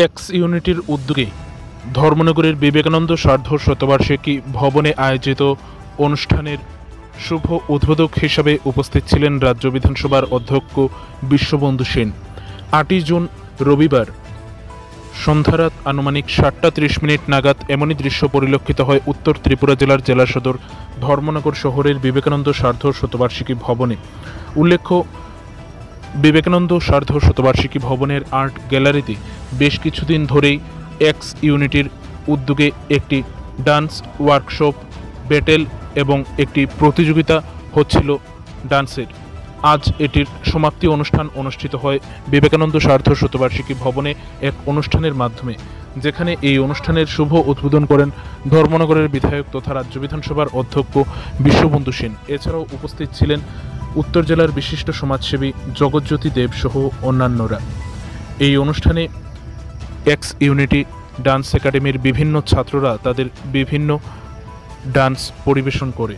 X ইউনিটির উদ্যোগে ধর্মনগরের বিবেকানন্দ সার্ধ শতবার্ষিকী ভবনে আয়োজিত অনুষ্ঠানের শুভ উদ্বোধক হিসাবে উপস্থিত ছিলেন রাজ্য বিধানসভার অধ্যক্ষ বিশ্ববন্ধু সেন। 8 জুন রবিবার সন্ধ্যারাত আনুমানিক 7:30 নাগাদ এমনই দৃশ্য পরিলক্ষিত হয় উত্তর ত্রিপুরা জেলার জেলা সদর ধর্মনগর শহরের বিবেকানন্দ সার্ধ শতবার্ষিকী ভবনে। উল্লেখ্য, বিবেকানন্দ সার্ধ শতবার্ষিকী ভবনের আর্ট গ্যালারিতে বেশ কিছুদিন ধরেই এক্স ইউনিটির উদ্যোগে একটি ডান্স ওয়ার্কশপ, ব্যাটেল এবং একটি প্রতিযোগিতা হচ্ছিল ডান্সের। আজ এটির সমাপ্তি অনুষ্ঠান অনুষ্ঠিত হয় বিবেকানন্দ সার্ধ শতবার্ষিকী ভবনে এক অনুষ্ঠানের মাধ্যমে, যেখানে এই অনুষ্ঠানের শুভ উদ্বোধন করেন ধর্মনগরের বিধায়ক তথা রাজ্য বিধানসভার অধ্যক্ষ বিশ্ববন্ধু সেন। এছাড়াও উপস্থিত ছিলেন উত্তর জেলার বিশিষ্ট সমাজসেবী জগৎজ্যোতি দেব সহ অন্যান্যরা। এই অনুষ্ঠানে এক্স ইউনিটি ডান্স একাডেমির বিভিন্ন ছাত্ররা তাদের বিভিন্ন ডান্স পরিবেশন করে।